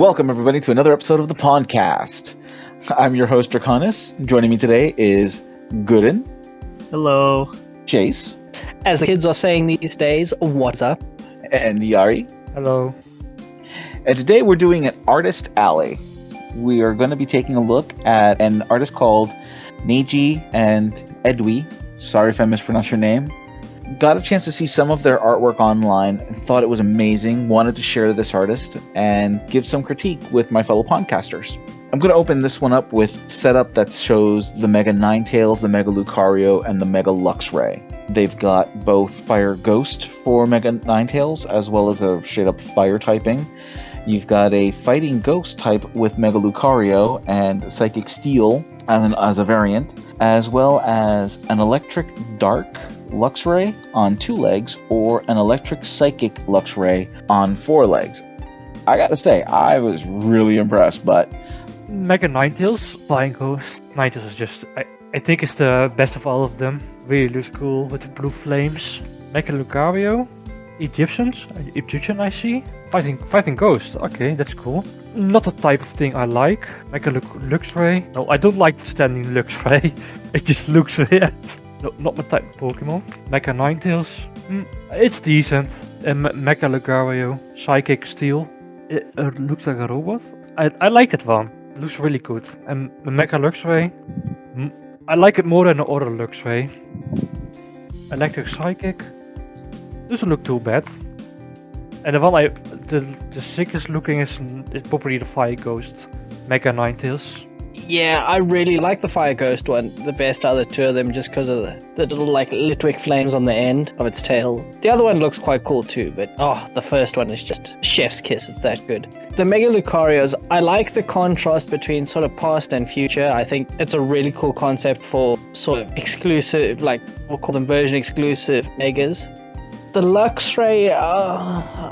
Welcome, everybody, to another episode of the Pondcast. I'm your host, Draconis. Joining me today is Guren. Hello. Jace. As the kids are saying these days, what's up? And Jari. Hello. And today we're doing an Artist Alley. We are going to be taking a look at an artist called Nyjee Eiddiw. Sorry if I mispronounced your name. Got a chance to see some of their artwork online and thought it was amazing. Wanted to share this artist and give some critique with my fellow podcasters. I'm going to open this one up with setup that shows the Mega Ninetales, the Mega Lucario, and the Mega Luxray. They've got both Fire Ghost for Mega Ninetales as well as a straight up Fire typing. You've got a Fighting Ghost type with Mega Lucario and Psychic Steel as a variant, as well as an Electric Dark Luxray on 2 legs or an Electric Psychic Luxray on 4 legs. I gotta say, I was really impressed, but Mega Ninetales, Flying Ghost. Ninetales is just, I think it's the best of all of them. Really looks cool with the blue flames. Mega Lucario, Egyptian I see. Fighting Ghost, okay, that's cool. Not the type of thing I like. Mega Luxray. No, I don't like the standing Luxray. It just looks weird. No, not my type of Pokemon. Mega Ninetales, it's decent. And Mega Lucario, Psychic Steel. It looks like a robot. I like that one. It looks really good. And the Mega Luxray, I like it more than the other Luxray. Electric Psychic doesn't look too bad. And the one the sickest looking is probably the Fire Ghost, Mega Ninetales. Yeah, I really like the Fire Ghost one the best out of the two of them just because of the little like Litwick flames on the end of its tail. The other one looks quite cool too, but the first one is just chef's kiss, it's that good. The Mega Lucarios, I like the contrast between sort of past and future. I think it's a really cool concept for sort of exclusive, like we'll call them version exclusive Megas. The Luxray,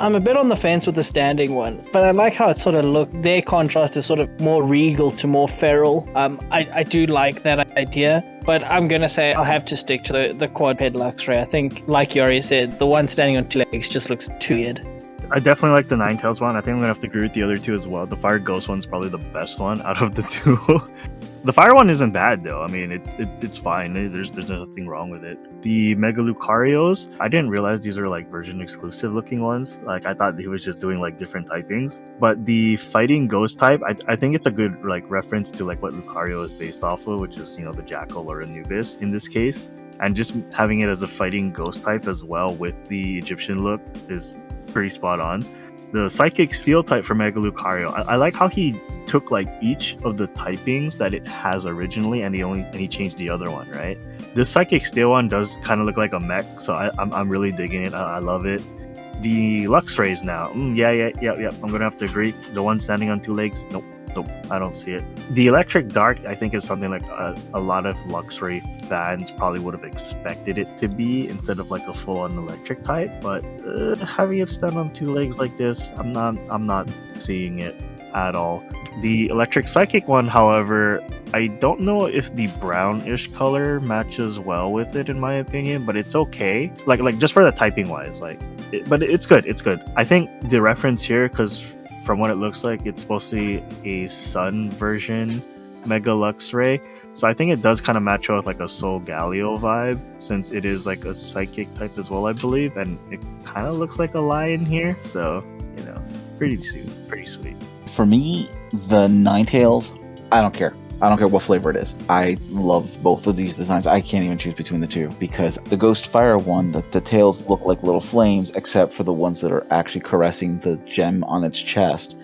I'm a bit on the fence with the standing one, but I like how it sort of looked. Their contrast is sort of more regal to more feral. I do like that idea, but I'm going to say I'll have to stick to the quadruped Luxray. I think, like Yori said, the one standing on 2 legs just looks too weird. I definitely like the Ninetales one. I think I'm going to have to agree with the other two as well. The Fire Ghost one's probably the best one out of the two. The Fire one isn't bad though. I mean, it's fine. There's nothing wrong with it. The Mega Lucarios, I didn't realize these are like version exclusive looking ones. Like I thought he was just doing like different typings. But the Fighting Ghost type, I think it's a good like reference to like what Lucario is based off of, which is, you know, the Jackal or Anubis in this case. And just having it as a Fighting Ghost type as well with the Egyptian look is pretty spot on. The Psychic Steel type for Mega Lucario, I like how he took like each of the typings that it has originally and he changed the other one, right? The Psychic Steel one does kind of look like a mech, so I'm really digging it. I love it. The Luxrays now, yeah. I'm gonna have to agree. The one standing on 2 legs, nope, I don't see it. The Electric Dark, I think, is something like a lot of Luxray fans probably would have expected it to be instead of like a full-on electric type. But having it stand on 2 legs like this, I'm not seeing it at all. The Electric Psychic one, however, I don't know if the brownish color matches well with it, in my opinion, but it's okay. Like just for the typing wise, but it's good. It's good. I think the reference here, because from what it looks like, it's supposed to be a Sun version Mega Luxray. So I think it does kind of match with like a Soul Galio vibe, since it is like a Psychic type as well, I believe, and it kind of looks like a lion here. So, you know, pretty sweet. for me, the Ninetales, I don't care. I don't care what flavor it is. I love both of these designs. I can't even choose between the two because the Ghost Fire one, the tails look like little flames, except for the ones that are actually caressing the gem on its chest.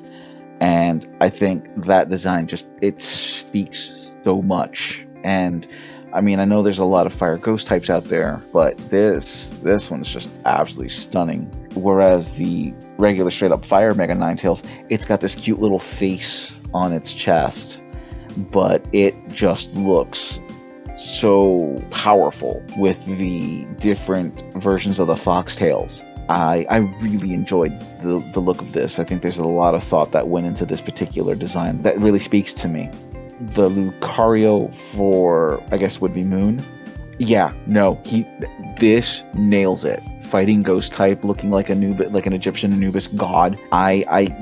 And I think that design it speaks so much. And I mean, I know there's a lot of Fire Ghost types out there, but this one is just absolutely stunning. Whereas the regular straight up Fire Mega Ninetales, it's got this cute little face on its chest, but it just looks so powerful with the different versions of the Foxtails. I really enjoyed the look of this. I think there's a lot of thought that went into this particular design that really speaks to me. The Lucario for, I guess, would be Moon. Yeah, no, this nails it fighting ghost type, looking like an Egyptian Anubis god.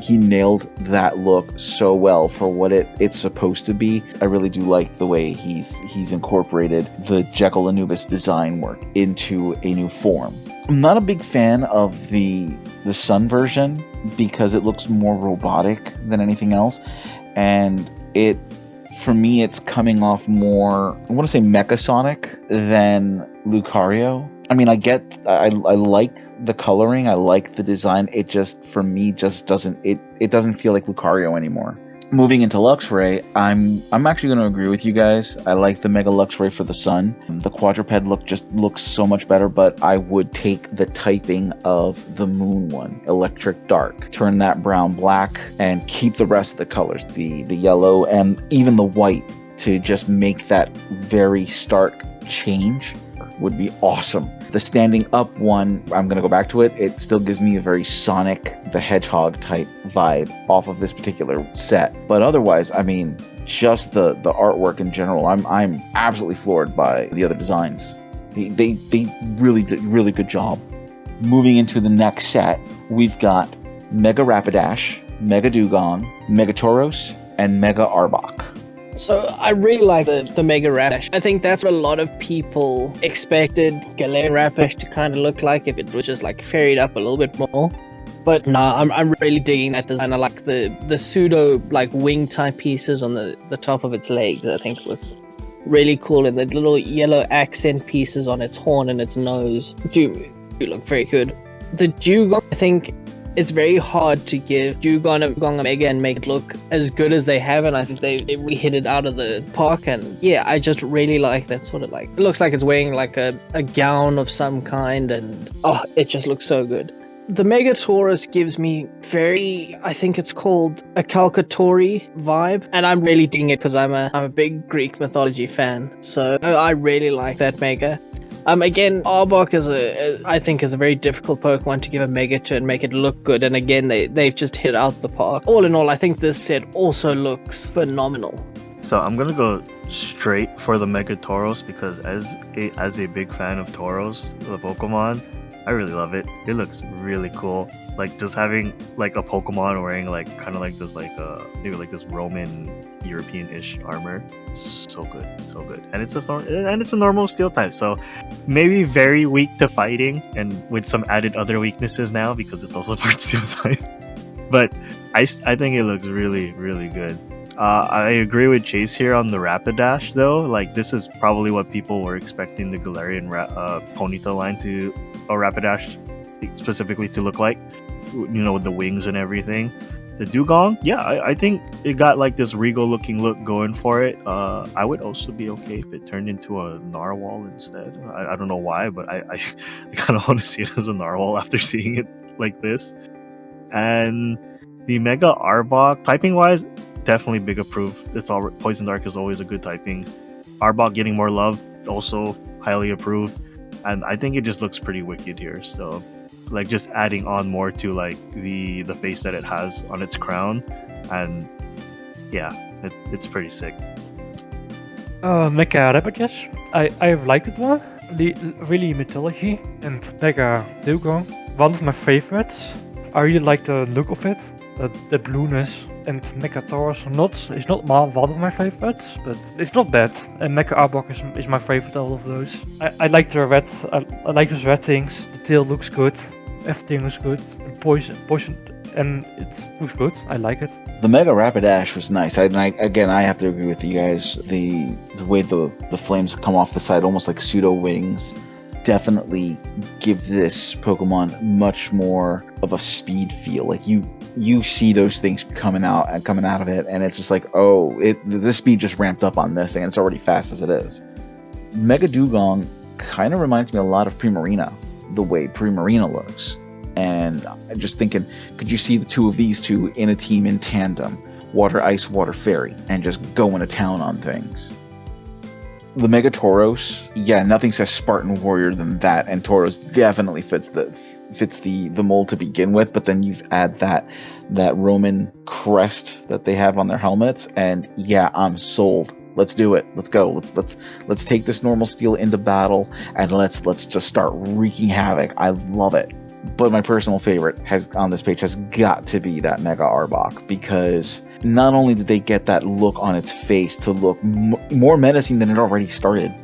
He nailed that look so well for what it's supposed to be. I really do like the way he's incorporated the Jekyll Anubis design work into a new form. I'm not a big fan of the sun version because it looks more robotic than anything else, and for me, it's coming off more, I want to say Mechasonic than Lucario. I mean, I like the coloring, I like the design. It just, for me, just doesn't, it doesn't feel like Lucario anymore. Moving into Luxray, I'm actually going to agree with you guys. I like the Mega Luxray for the Sun. The quadruped look just looks so much better, but I would take the typing of the Moon one, Electric Dark. Turn that brown black and keep the rest of the colors, the yellow and even the white, to just make that very stark change would be awesome. The standing up one, I'm going to go back to it. It still gives me a very Sonic the Hedgehog type vibe off of this particular set. But otherwise, I mean, just the artwork in general, I'm absolutely floored by the other designs. They really did really good job. Moving into the next set, we've got Mega Rapidash, Mega Dugong, Mega Tauros, and Mega Arbok. So I really like the Mega Rapidash. I think that's what a lot of people expected Galarian Rapidash to kind of look like if it was just like ferried up a little bit more. But no, I'm really digging that design. I like the pseudo like wing type pieces on the top of its legs. I think looks really cool, and the little yellow accent pieces on its horn and its nose do look very good. The Dugong, I think it's very hard to give Dugong a Mega and make it look as good as they have, and I think they really hit it out of the park. And yeah, I just really like that sort of like, it looks like it's wearing like a gown of some kind, and it just looks so good. The Mega Taurus gives me very, I think it's called a Calcatori vibe, and I'm really digging it because I'm a big Greek mythology fan, so I really like that Mega. Again, Arbok I think is a very difficult Pokemon to give a Mega to and make it look good, and again, they've just hit out the park. All in all, I think this set also looks phenomenal. So I'm gonna go straight for the Mega Tauros because as a big fan of Tauros, the Pokemon, I really love it. It looks really cool. Like just having like a Pokemon wearing like kind of like this like maybe like this Roman European-ish armor. It's so good, so good. And it's a normal steel type, so maybe very weak to fighting and with some added other weaknesses now because it's also part steel type. But I think it looks really, really good. I agree with Chase here on the Rapidash though. Like this is probably what people were expecting the Galarian Ponyta line to, or Rapidash specifically, to look like, you know, with the wings and everything. The Dugong, yeah, I think it got like this regal looking look going for it. I would also be okay if it turned into a Narwhal instead. I don't know why, but I kind of want to see it as a Narwhal after seeing it like this. And the Mega Arbok, typing wise, definitely big approve. It's all Poison Dark is always a good typing. Arbok getting more love, also highly approved. And I think it just looks pretty wicked here. So like just adding on more to like the face that it has on its crown, and yeah, it's pretty sick. Mega Rapidash, I liked it one. Really mythology, and Mega Dugong, one of my favorites. I really like the look of it, the blueness. And Mega Tauros is not one of my favorites, but it's not bad. And Mega Arbok is my favorite out of those. I like the red. I like those red things. The tail looks good. Everything looks good. Poison, and it looks good. I like it. The Mega Rapidash was nice. I have to agree with you guys. The way the flames come off the side, almost like pseudo wings, definitely give this Pokemon much more of a speed feel. Like you see those things coming out of it, and it's just like, the speed just ramped up on this thing, and it's already fast as it is. Mega Dugong kind of reminds me a lot of Primarina, the way Primarina looks. And I'm just thinking, could you see the two of these two in a team in tandem, Water Ice, Water Fairy, and just going to town on things? The Mega Tauros, yeah, nothing says Spartan Warrior than that, and Tauros definitely fits the mold to begin with, but then you add that Roman crest that they have on their helmets, and yeah, I'm sold. Let's do it. Let's go. Let's take this normal steel into battle, and let's just start wreaking havoc. I love it. But my personal favorite on this page has got to be that Mega Arbok, because not only did they get that look on its face to look more menacing than it already started,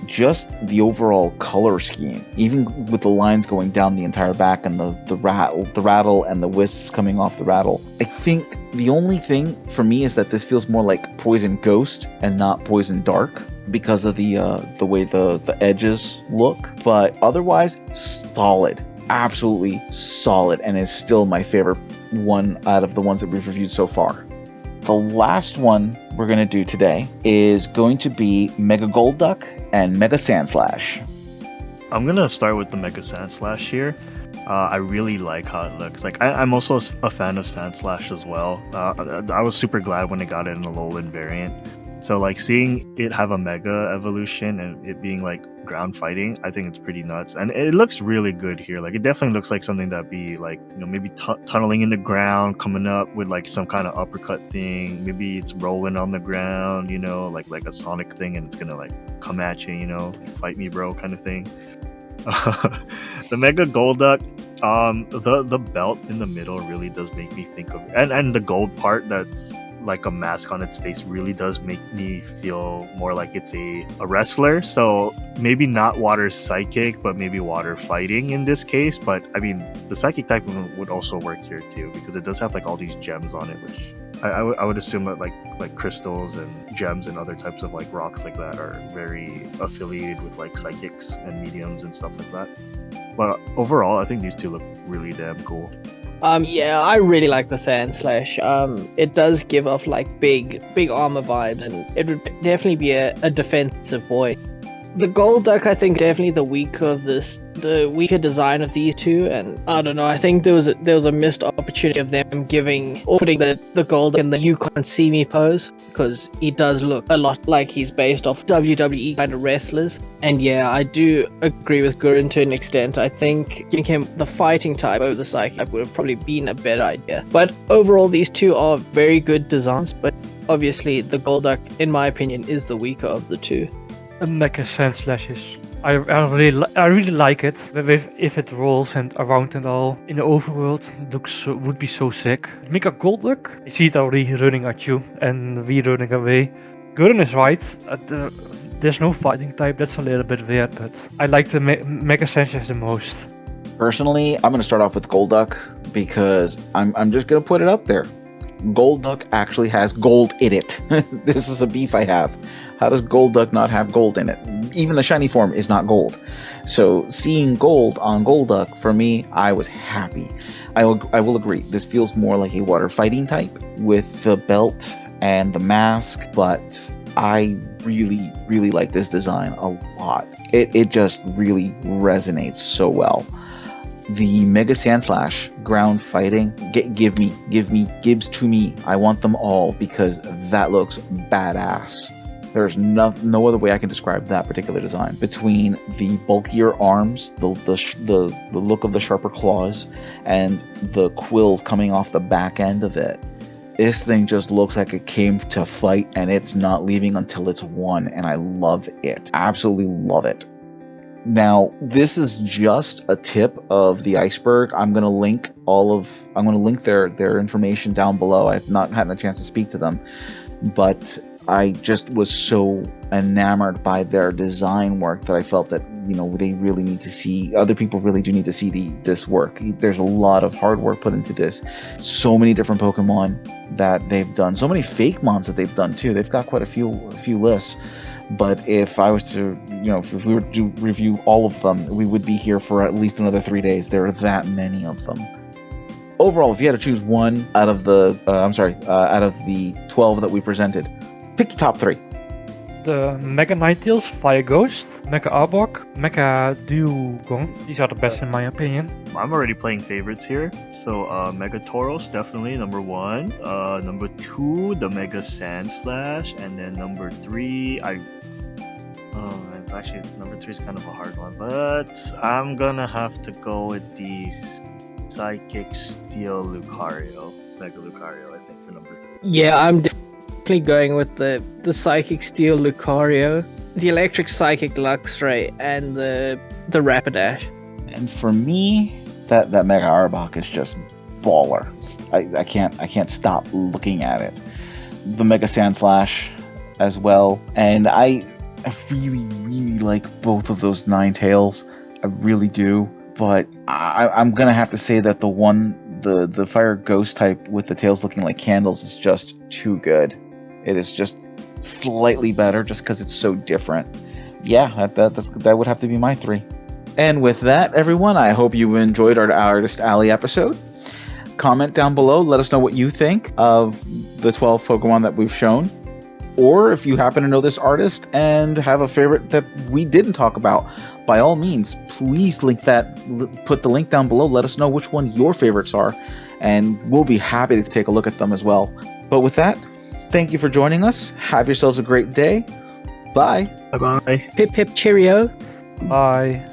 just the overall color scheme, even with the lines going down the entire back and the rattle and the wisps coming off the rattle. I think the only thing for me is that this feels more like Poison Ghost and not Poison Dark, because of the way the edges look. But otherwise, solid. Absolutely solid, and is still my favorite one out of the ones that we've reviewed so far. The last one we're going to do today is going to be Mega Golduck and Mega Sandslash. I'm going to start with the Mega Sandslash here. I really like how it looks. Like I'm also a fan of Sandslash as well. I was super glad when it got it in a Alolan variant. So like seeing it have a Mega evolution and it being like ground fighting, I think it's pretty nuts. And it looks really good here. Like it definitely looks like something that'd be like, you know, maybe tunneling in the ground, coming up with like some kind of uppercut thing. Maybe it's rolling on the ground, you know, like a Sonic thing, and it's gonna like come at you, you know, fight me bro kind of thing. The Mega Golduck, the belt in the middle really does make me think of, and the gold part that's like a mask on its face really does make me feel more like it's a wrestler. So maybe not water psychic, but maybe water fighting in this case. But I mean, the psychic type would also work here too, because it does have like all these gems on it, which I would assume that like crystals and gems and other types of like rocks like that are very affiliated with like psychics and mediums and stuff like that. But overall, I think these two look really damn cool. Yeah, I really like the Sandslash. It does give off like big armor vibes, and it would definitely be a defensive boy. The Golduck, I think, definitely the weaker design of these two, and I don't know. I think there was a missed opportunity of them putting the Golduck in the "you can't see me" pose, because he does look a lot like he's based off WWE kind of wrestlers. And yeah, I do agree with Guren to an extent. I think giving him the fighting type over the psychic type would have probably been a better idea. But overall, these two are very good designs. But obviously, the Golduck, in my opinion, is the weaker of the two. Mega Sandslash is. I really like it. If it rolls and around and all in the overworld, it would be so sick. Mega Golduck, I see it already running at you and we running away. Guren is right. There's no fighting type. That's a little bit weird, but I like the Mega Sandslash the most. Personally, I'm going to start off with Golduck, because I'm just going to put it up there. Golduck actually has gold in it. This is a beef I have. How does Golduck not have gold in it? Even the shiny form is not gold. So seeing gold on Golduck, for me, I was happy. I will agree, this feels more like a water fighting type with the belt and the mask, but I really, really like this design a lot. It just really resonates so well. The Mega Sandslash ground fighting, gives to me. I want them all, because that looks badass. There's no other way I can describe that particular design. Between the bulkier arms, the look of the sharper claws, and the quills coming off the back end of it, this thing just looks like it came to fight, and it's not leaving until it's won, and I love it. Absolutely love it. Now, this is just a tip of the iceberg. I'm going to link their information down below. I've not had a chance to speak to them, but I just was so enamored by their design work that I felt that, you know, they really need to see, other people really do need to see this work. There's a lot of hard work put into this. So many different Pokemon that they've done. So many fake mons that they've done too. They've got quite a few lists. But if I was to, you know, if we were to review all of them, we would be here for at least another 3 days. There are that many of them. Overall, if you had to choose one out of the, out of the 12 that we presented, pick your top 3. The Mega Ninetales, Fire Ghost, Mega Arbok, Mega Dugong. These are the best in my opinion. I'm already playing favorites here. So Mega Tauros, definitely number 1. Number 2, the Mega Sandslash. And then number 3, it's actually, number 3 is kind of a hard one. But I'm gonna have to go with the Psychic Steel Lucario. Mega Lucario, I think, for number 3. Yeah, I'm definitely going with the Psychic Steel Lucario, the Electric Psychic Luxray, and the Rapidash. And for me, that Mega Arbok is just baller. I can't stop looking at it. The Mega Sandslash as well, and I really like both of those Ninetales. I really do, but I'm gonna have to say that the Fire Ghost type with the tails looking like candles is just too good. It is just slightly better just because it's so different. Yeah, that would have to be my 3. And with that, everyone, I hope you enjoyed our Artist Alley episode. Comment down below, let us know what you think of the 12 Pokemon that we've shown. Or if you happen to know this artist and have a favorite that we didn't talk about, by all means, please put the link down below. Let us know which one your favorites are, and we'll be happy to take a look at them as well. But with that, thank you for joining us. Have yourselves a great day. Bye. Bye-bye. Pip pip cheerio. Bye.